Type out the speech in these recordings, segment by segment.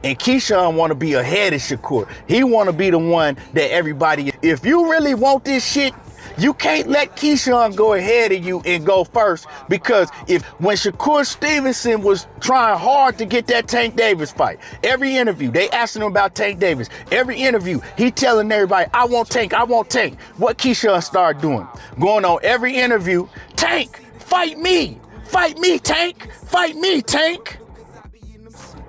And Keyshawn want to be ahead of Shakur. He want to be the one that everybody, if you really want this shit, you can't let Keyshawn go ahead of you and go first, because when Shakur Stevenson was trying hard to get that Tank Davis fight, every interview, they asking him about Tank Davis. Every interview, he telling everybody, I want Tank, I want Tank. What Keyshawn started doing? Going on every interview, Tank, fight me, Tank, fight me, Tank.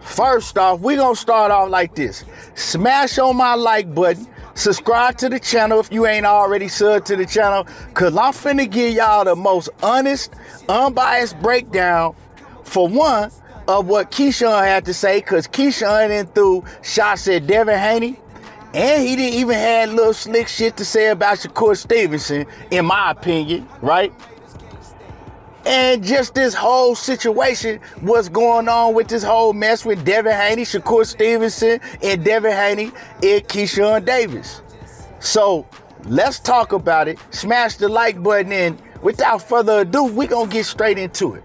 First off, we gonna start off like this. Smash on my like button. Subscribe to the channel if you ain't already subbed to the channel, because I'm finna give y'all the most honest, unbiased breakdown, for one, of what Keyshawn had to say, because Keyshawn didn't threw shots at Devin Haney, and he didn't even have little slick shit to say about Shakur Stevenson, in my opinion, right? And just this whole situation, what's going on with this whole mess with Devin Haney, Shakur Stevenson, and Devin Haney and Keyshawn Davis. So let's talk about it. Smash the like button, and without further ado, we're going to get straight into it.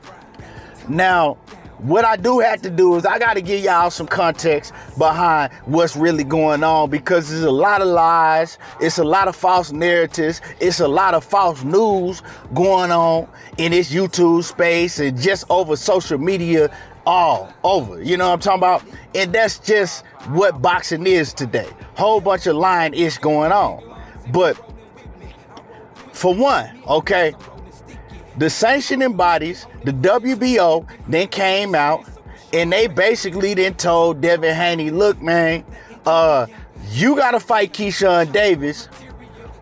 Now, what I do have to do is I got to give y'all some context behind what's really going on, because there's a lot of lies, it's a lot of false narratives, it's a lot of false news going on in this YouTube space and just over social media all over. You know what I'm talking about? And that's just what boxing is today. Whole bunch of lying is going on. But for one, okay, the sanctioning bodies, the WBO, then came out and they basically then told Devin Haney, look, man, you got to fight Keyshawn Davis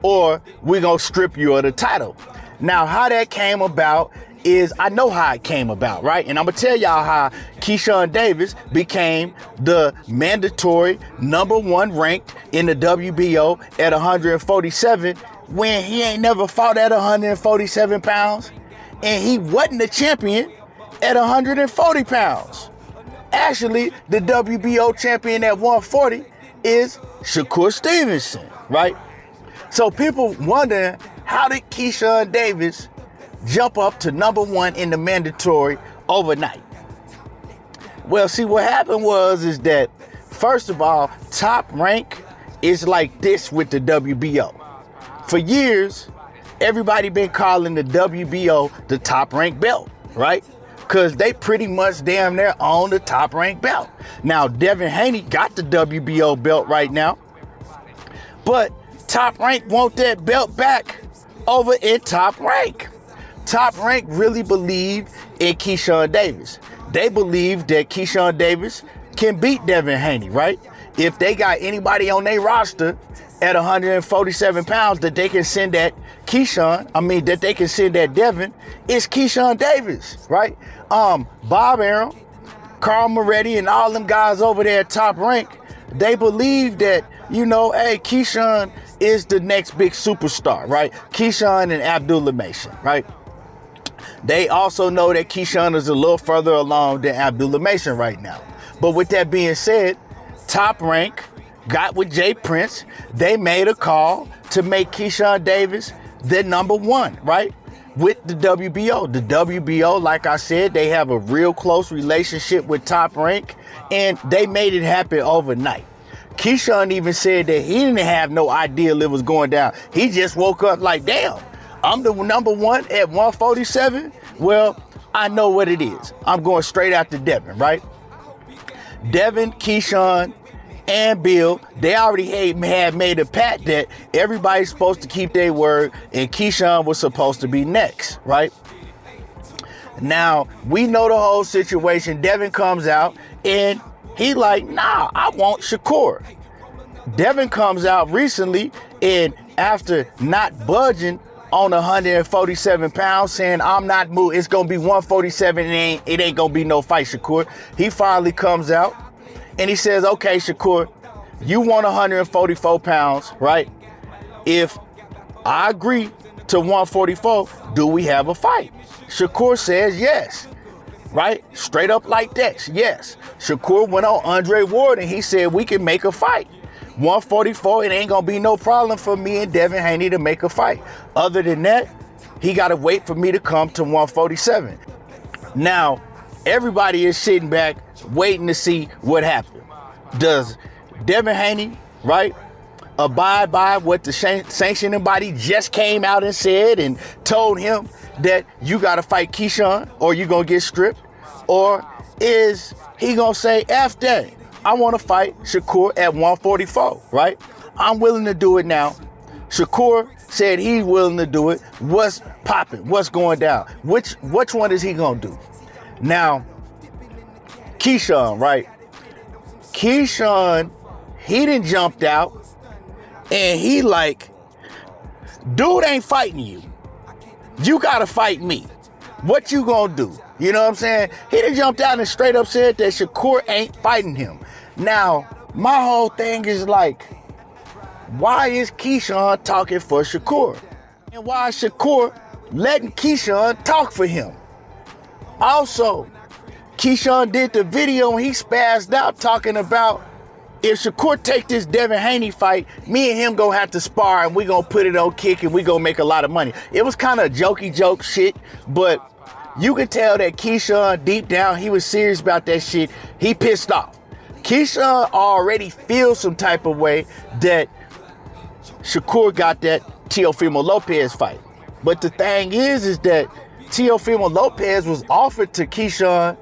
or we're going to strip you of the title. Now, how that came about is, I know how it came about, right? And I'm going to tell y'all how Keyshawn Davis became the mandatory #1 ranked in the WBO at 147 when he ain't never fought at 147 pounds. And he wasn't the champion at 140 pounds. Actually, the WBO champion at 140 is Shakur Stevenson, right? So people wondering, how did Keyshawn Davis jump up to #1 in the mandatory overnight? Well, see, what happened is that, first of all, Top Rank is like this with the WBO. For years, everybody been calling the WBO the Top Rank belt, right? Because they pretty much damn near own the Top Rank belt. Now, Devin Haney got the WBO belt right now, but Top Rank want that belt back over in Top Rank. Top Rank really believe in Keyshawn Davis. They believe that Keyshawn Davis can beat Devin Haney, right? If they got anybody on their roster at 147 pounds that they can send at that they can send at Devin, it's Keyshawn Davis, right? Bob Arum, Carl Moretti, and all them guys over there at Top Rank, they believe that, you know, hey, Keyshawn is the next big superstar, right? Keyshawn and Abdullah Mason, right? They also know that Keyshawn is a little further along than Abdullah Mason right now. But with that being said, Top Rank got with Jay Prince. They made a call to make Keyshawn Davis the #1, right? With the WBO. The WBO, like I said, they have a real close relationship with Top Rank, and they made it happen overnight. Keyshawn even said that he didn't have no idea it was going down. He just woke up like, damn, I'm the #1 at 147. Well, I know what it is. I'm going straight after Devin, right? Devin, Keyshawn, and Bill, they already had made a pact that everybody's supposed to keep their word, and Keyshawn was supposed to be next, right? Now, we know the whole situation. Devin comes out, and he like, nah, I want Shakur. Devin comes out recently, and after not budging on 147 pounds, saying, I'm not moving, it's going to be 147, and it ain't going to be no fight, Shakur. He finally comes out, and he says, okay, Shakur, you want 144 pounds, right? If I agree to 144, do we have a fight? Shakur says yes, right? Straight up like that, yes. Shakur went on Andre Ward, and he said, we can make a fight. 144, it ain't gonna be no problem for me and Devin Haney to make a fight. Other than that, he gotta wait for me to come to 147. Now, everybody is sitting back waiting to see what happened. does Devin Haney, right, abide by what the sanctioning body just came out and said and told him that you got to fight Keyshawn or you going to get stripped? Or is he going to say, F that, I want to fight Shakur at 144, right? I'm willing to do it now. Shakur said he's willing to do it. What's popping? What's going down? Which one is he going to do? Now, Keyshawn, right? Keyshawn, he done jumped out and he like, dude ain't fighting you. You got to fight me. What you going to do? You know what I'm saying? He done jumped out and straight up said that Shakur ain't fighting him. Now, my whole thing is like, why is Keyshawn talking for Shakur? And why is Shakur letting Keyshawn talk for him? Also, Keyshawn did the video and he spazzed out talking about if Shakur take this Devin Haney fight, me and him gonna have to spar and we gonna put it on kick and we gonna make a lot of money. It was kind of jokey joke shit, but you could tell that Keyshawn deep down, he was serious about that shit. He pissed off. Keyshawn already feels some type of way that Shakur got that Teofimo Lopez fight. But the thing is that Teofimo Lopez was offered to Keyshawn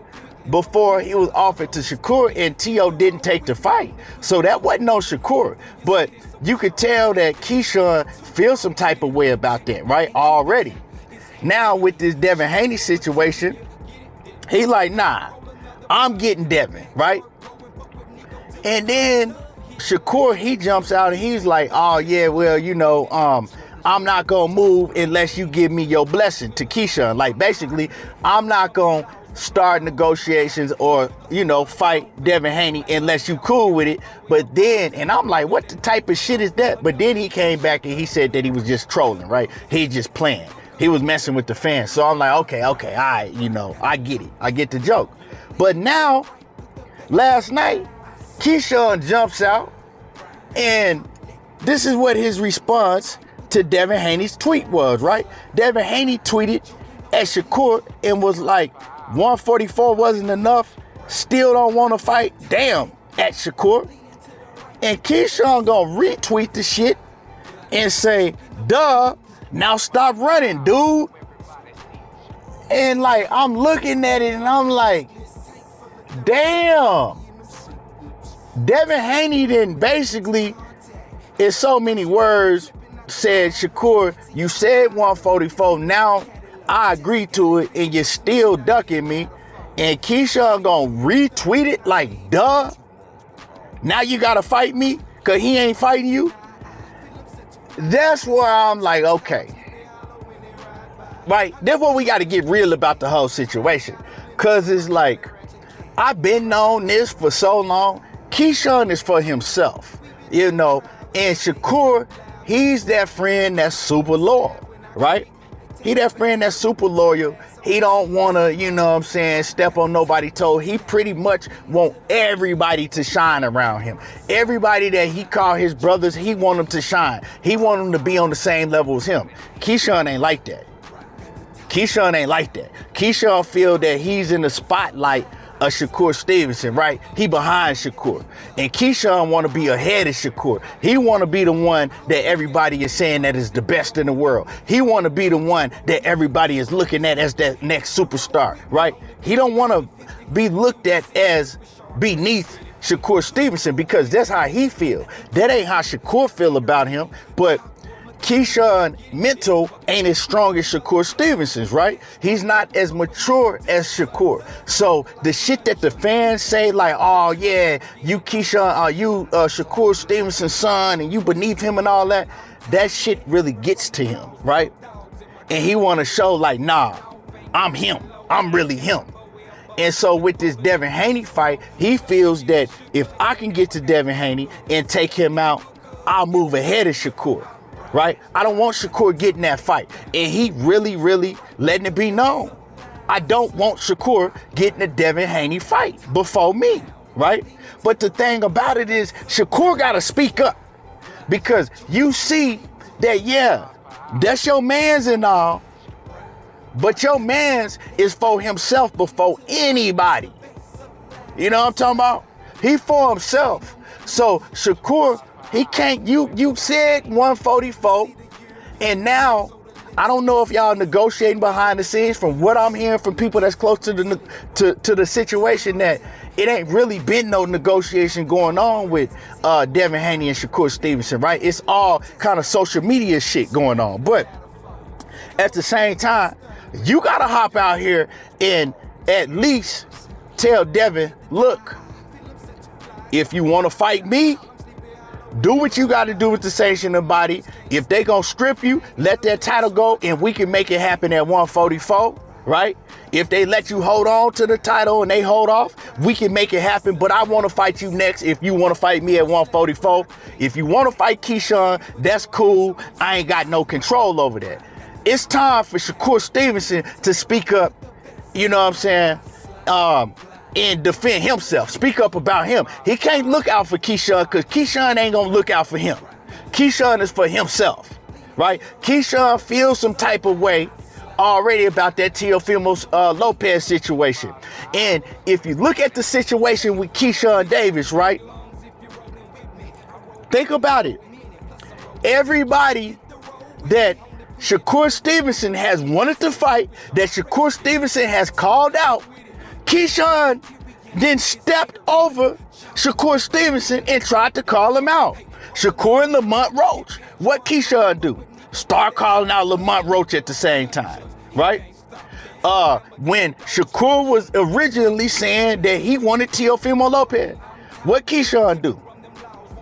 before he was offered to Shakur, and Teo didn't take the fight. So that wasn't on Shakur. But you could tell that Keyshawn feels some type of way about that, right? Already. Now with this Devin Haney situation, he like, nah, I'm getting Devin, right? And then Shakur, he jumps out and he's like, oh yeah, well, you know, I'm not gonna move unless you give me your blessing to Keyshawn. Like basically, I'm not gonna start negotiations or, you know, fight Devin Haney unless you cool with it. But then, and I'm like, what the type of shit is that? But then he came back and he said that he was just trolling, right? He just playing. He was messing with the fans. So I'm like, okay, all right, you know, I get it. I get the joke. But now, last night, Keyshawn jumps out and this is what his response to Devin Haney's tweet was, right? Devin Haney tweeted at Shakur and was like, 144 wasn't enough, still don't want to fight, damn, at Shakur. And Keyshawn gonna retweet the shit and say, duh, now stop running, dude. And like, I'm looking at it and I'm like, damn. Devin Haney then basically, in so many words, said, Shakur, you said 144, now I agree to it and you're still ducking me. And Keyshawn gonna retweet it like, duh, now you gotta fight me because he ain't fighting you. That's where I'm like, okay, right? That's where we got to get real about the whole situation. Because it's like, I've been on this for so long. Keyshawn is for himself, you know, and Shakur, he's that friend that's super loyal, right? He that friend that's super loyal. He don't want to, you know what I'm saying, step on nobody's toe. He pretty much want everybody to shine around him. Everybody that he call his brothers, he want them to shine. He want them to be on the same level as him. Keyshawn ain't like that. Keyshawn ain't like that. Keyshawn feel that he's in the spotlight of Shakur Stevenson, right? He behind Shakur. And Keyshawn want to be ahead of Shakur. He want to be the one that everybody is saying that is the best in the world. He want to be the one that everybody is looking at as that next superstar, right? He don't want to be looked at as beneath Shakur Stevenson because that's how he feel. That ain't how Shakur feel about him, but Keyshawn mental ain't as strong as Shakur Stevenson's, right? He's not as mature as Shakur. So the shit that the fans say, like, oh yeah, you Keyshawn, you Shakur Stevenson's son, and you beneath him and all that, that shit really gets to him, right? And he want to show like, nah, I'm him. I'm really him. And so with this Devin Haney fight, he feels that if I can get to Devin Haney and take him out, I'll move ahead of Shakur. Right? I don't want Shakur getting that fight. And he really, really letting it be known. I don't want Shakur getting a Devin Haney fight before me. Right? But the thing about it is Shakur got to speak up. Because you see that, yeah, that's your man's and all. But your man's is for himself before anybody. You know what I'm talking about? He for himself. So Shakur, he can't, you said 144, and now I don't know if y'all negotiating behind the scenes. From what I'm hearing from people that's close to the situation, that it ain't really been no negotiation going on with Devin Haney and Shakur Stevenson, right? It's all kind of social media shit going on. But at the same time, you gotta hop out here and at least tell Devin, look, if you want to fight me, do what you got to do with the sanctioning body. If they gonna strip you, let that title go, and we can make it happen at 144, right? If they let you hold on to the title and they hold off, we can make it happen. But I want to fight you next if you want to fight me at 144. If you want to fight Keyshawn, that's cool. I ain't got no control over that. It's time for Shakur Stevenson to speak up, you know what I'm saying, and defend himself. Speak up about him. He can't look out for Keyshawn, because Keyshawn ain't gonna look out for him. Keyshawn is for himself, right? Keyshawn feels some type of way already about that Teofimo Lopez situation. And if you look at the situation with Keyshawn Davis, right? Think about it. Everybody that Shakur Stevenson has wanted to fight, that Shakur Stevenson has called out, Keyshawn then stepped over Shakur Stevenson and tried to call him out. Shakur and Lamont Roach. What Keyshawn do? Start calling out Lamont Roach at the same time, right? When Shakur was originally saying that he wanted Teofimo Lopez, what Keyshawn do?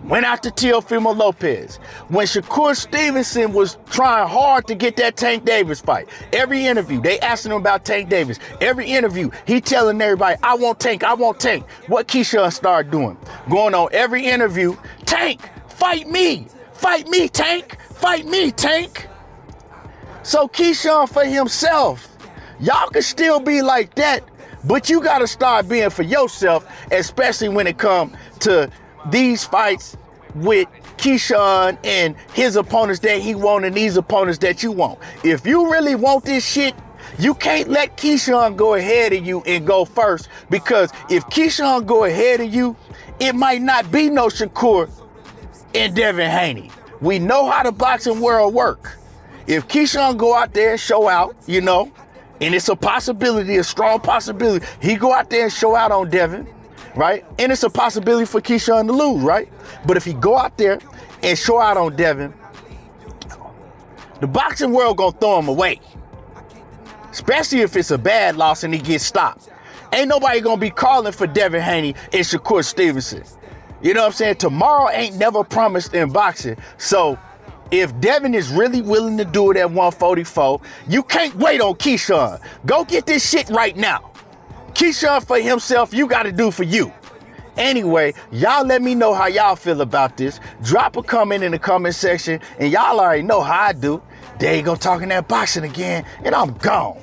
Went after Teofimo Lopez. When Shakur Stevenson was trying hard to get that Tank Davis fight, every interview, they asking him about Tank Davis. Every interview, he telling everybody, I want Tank, I want Tank. What Keyshawn started doing? Going on every interview, Tank, fight me, Tank, fight me, Tank. So Keyshawn for himself, y'all can still be like that, but you gotta start being for yourself, especially when it comes to these fights with Keyshawn and his opponents that he want and these opponents that you want. If you really want this shit, you can't let Keyshawn go ahead of you and go first, because if Keyshawn go ahead of you, it might not be no Shakur and Devin Haney. We know how the boxing world work. If Keyshawn go out there and show out, you know, and it's a possibility, a strong possibility, he go out there and show out on Devin, right? And it's a possibility for Keyshawn to lose, right? But if he go out there and show out on Devin, the boxing world gonna throw him away. Especially if it's a bad loss and he gets stopped. Ain't nobody gonna be calling for Devin Haney and Shakur Stevenson. You know what I'm saying? Tomorrow ain't never promised in boxing. So if Devin is really willing to do it at 144, you can't wait on Keyshawn. Go get this shit right now. Keyshawn for himself, you got to do for you. Anyway, y'all let me know how y'all feel about this. Drop a comment in the comment section, and y'all already know how I do. There you go, talking that boxing again, and I'm gone.